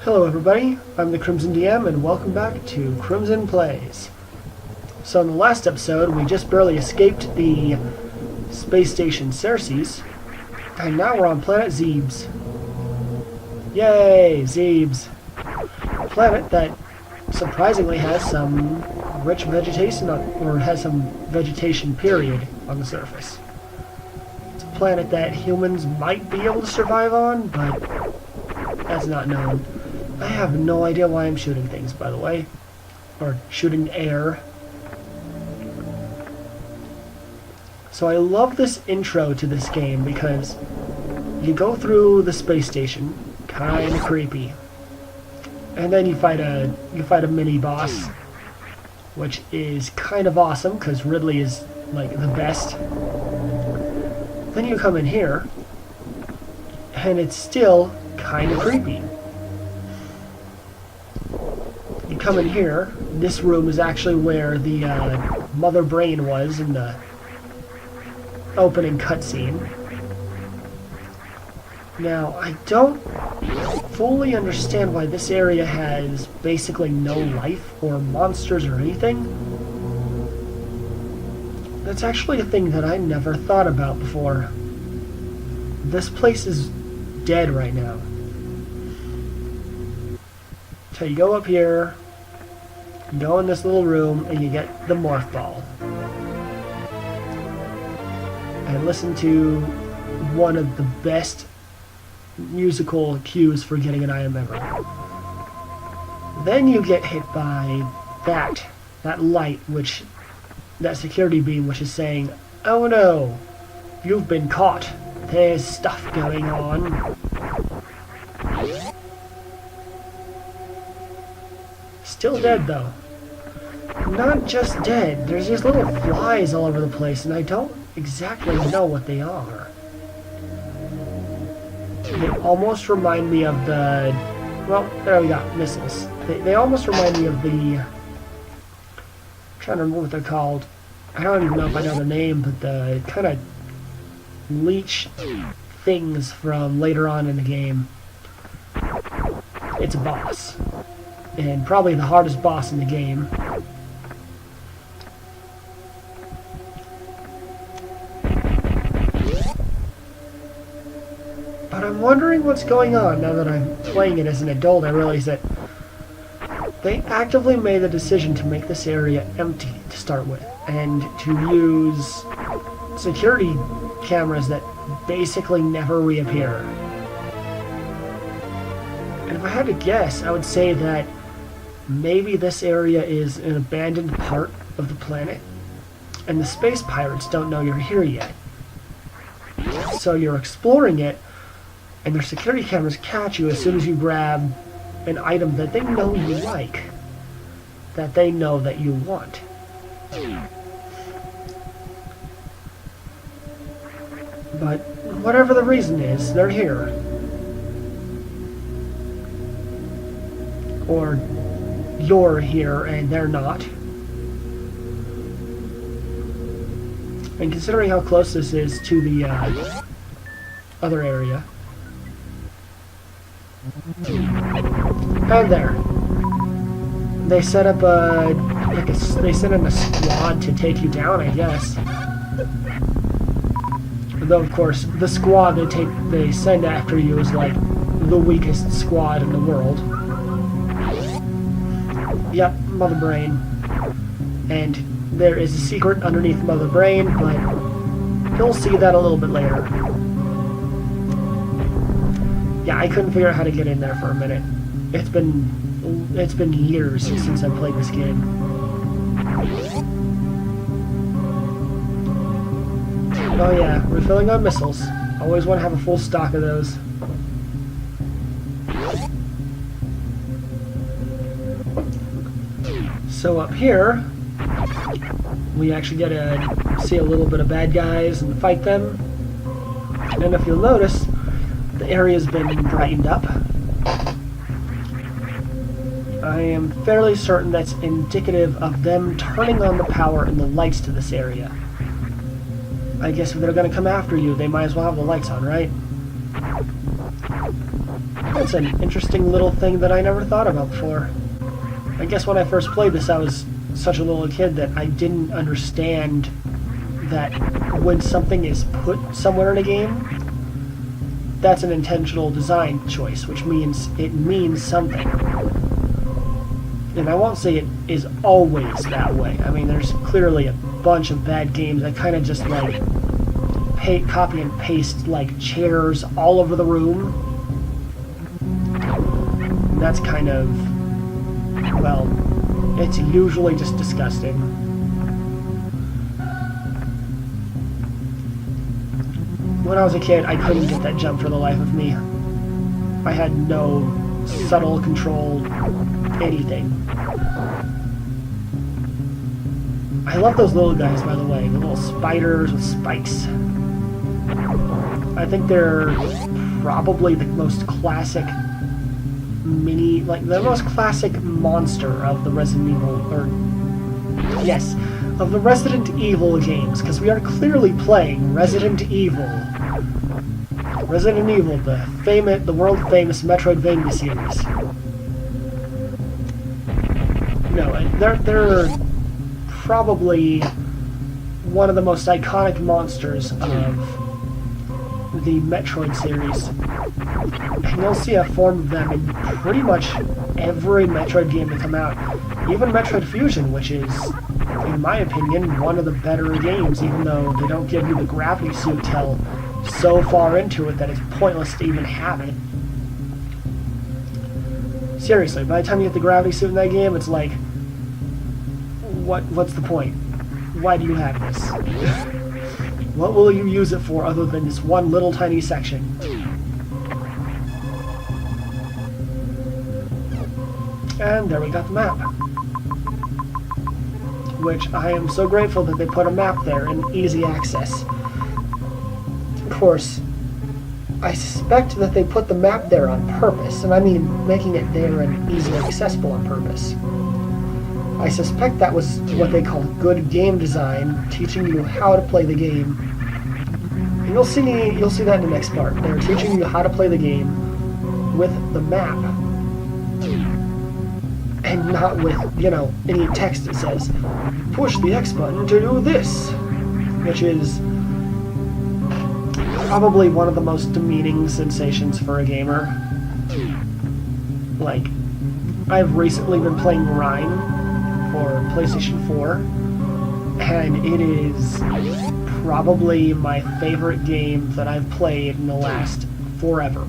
Hello everybody, I'm the Crimson DM and welcome back to Crimson Plays. So in the last episode we just barely escaped the space station Ceres, and now we're on planet Zebes. Yay, Zebes! A planet that surprisingly has some rich vegetation, or has some vegetation period on the surface. It's a planet that humans might be able to survive on, but that's not known. I have no idea why I'm shooting things, by the way. Or shooting air. So I love this intro to this game because you go through the space station, kinda creepy. And then you fight a mini boss, which is kind of awesome because Ridley is like the best. Then you come in here, and it's still kinda creepy. You come in here, this room is actually where the mother brain was in the opening cutscene. Now, I don't fully understand why this area has basically no life or monsters or anything. That's actually a thing that I never thought about before. This place is dead right now. So you go up here, you go in this little room, and you get the morph ball. And listen to one of the best musical cues for getting an item ever. Then you get hit by that light, that security beam, which is saying, "Oh no, you've been caught. There's stuff going on." Still dead, though. Not just dead. There's these little flies all over the place, and I don't exactly know what they are. They almost remind me of the... Well, there we go. Missiles. They almost remind me of the... I'm trying to remember what they're called. I don't even know if I know the name, but the kind of leech things from later on in the game. It's a boss. And probably the hardest boss in the game. But I'm wondering what's going on now that I'm playing it as an adult. I realize that they actively made the decision to make this area empty to start with, and to use security cameras that basically never reappear. And if I had to guess, I would say that maybe this area is an abandoned part of the planet, and the space pirates don't know you're here yet. So you're exploring it, and their security cameras catch you as soon as you grab an item that they know you like, that they know that you want. But whatever the reason is, they're here. Or you're here and they're not. And considering how close this is to the other area. And there. They set up they sent in a squad to take you down, I guess. Though of course the squad they send after you is like the weakest squad in the world. Yep, Mother Brain. And there is a secret underneath Mother Brain, but you'll see that a little bit later. Yeah, I couldn't figure out how to get in there for a minute. It's been years since I played this game. Oh yeah, refilling on missiles. Always want to have a full stock of those. So up here, we actually get to see a little bit of bad guys and fight them. And if you'll notice, the area's been brightened up. I am fairly certain that's indicative of them turning on the power and the lights to this area. I guess if they're going to come after you, they might as well have the lights on, right? That's an interesting little thing that I never thought about before. I guess when I first played this, I was such a little kid that I didn't understand that when something is put somewhere in a game, that's an intentional design choice, which means it means something. And I won't say it is always that way. I mean, there's clearly a bunch of bad games that kind of just like copy and paste like chairs all over the room. And that's kind of, well, it's usually just disgusting. When I was a kid, I couldn't get that jump for the life of me. I had no subtle control, anything. I love those little guys, by the way, the little spiders with spikes. I think they're probably the most classic the most classic monster of the Resident Evil games, because we are clearly playing Resident Evil. Resident Evil, the world-famous Metroidvania series. No, they're probably one of the most iconic monsters of the Metroid series. And you'll see a form of them in pretty much every Metroid game to come out. Even Metroid Fusion, which is, in my opinion, one of the better games, even though they don't give you the gravity suit till so far into it that it's pointless to even have it. Seriously, by the time you get the gravity suit in that game, it's like, what's the point? Why do you have this? What will you use it for other than this one little tiny section? And there we got the map. Which I am so grateful that they put a map there in easy access. Of course, I suspect that they put the map there on purpose, and I mean making it there and easily accessible on purpose. I suspect that was what they call good game design, teaching you how to play the game. And you'll see that in the next part. They're teaching you how to play the game with the map. And not with, any text that says, push the X button to do this, which is probably one of the most demeaning sensations for a gamer. Like, I've recently been playing Rhyme for PlayStation 4, and it is probably my favorite game that I've played in the last forever.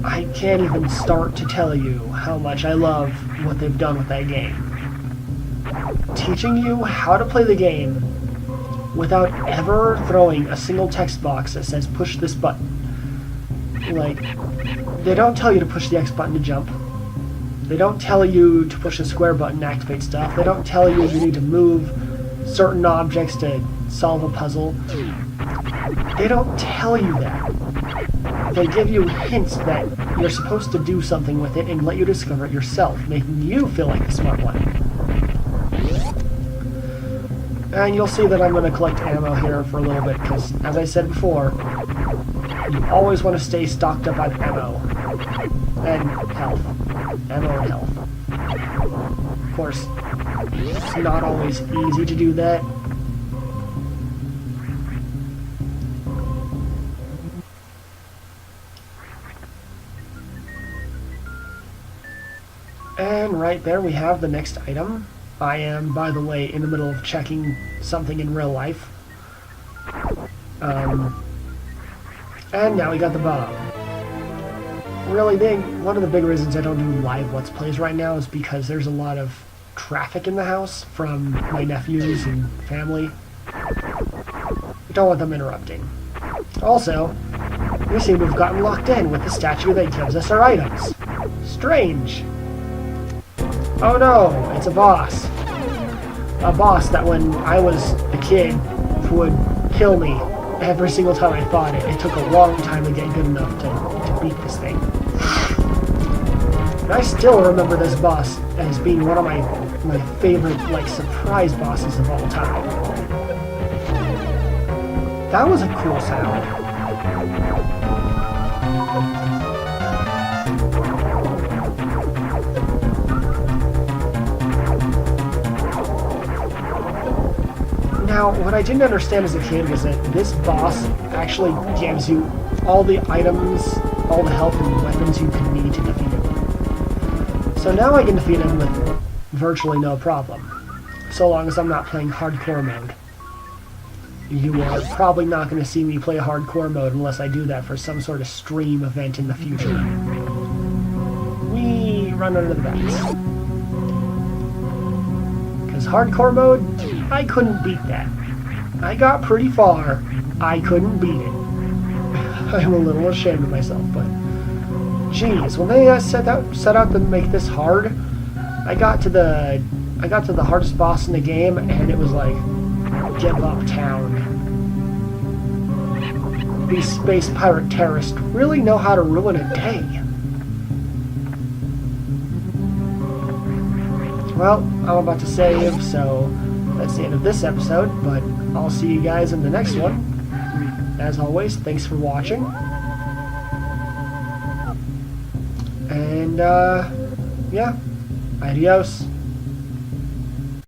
I can't even start to tell you how much I love what they've done with that game. Teaching you how to play the game without ever throwing a single text box that says push this button. Like, they don't tell you to push the X button to jump. They don't tell you to push the square button to activate stuff. They don't tell you need to move certain objects to solve a puzzle. They don't tell you that. They give you hints that you're supposed to do something with it and let you discover it yourself, making you feel like the smart one. And you'll see that I'm going to collect ammo here for a little bit, because, as I said before, you always want to stay stocked up on ammo. And health. Ammo and health. Of course, it's not always easy to do that. And right there we have the next item. I am, by the way, in the middle of checking something in real life. And now we got the bomb. Really big. One of the big reasons I don't do live Let's Plays right now is because there's a lot of traffic in the house from my nephews and family. I don't want them interrupting. Also, we seem to have gotten locked in with the statue that gives us our items. Strange. Oh no, it's a boss. A boss that when I was a kid would kill me every single time I fought it. It took a long time to get good enough to beat this thing. And I still remember this boss as being one of my favorite, surprise bosses of all time. That was a cool sound. Now, what I didn't understand as a kid was that this boss actually gives you all the items, all the health and weapons you can need to defeat him. So now I can defeat him with virtually no problem, so long as I'm not playing hardcore mode. You are probably not going to see me play hardcore mode unless I do that for some sort of stream event in the future. We run under the bats. Because hardcore mode, I couldn't beat that. I got pretty far. I couldn't beat it. I'm a little ashamed of myself, but geez, when they set out to make this hard, I got to the hardest boss in the game, and it was like, give up town. These space pirate terrorists really know how to ruin a day. Well, I'm about to save, so that's the end of this episode, but I'll see you guys in the next one. As always, thanks for watching. And, yeah, adios.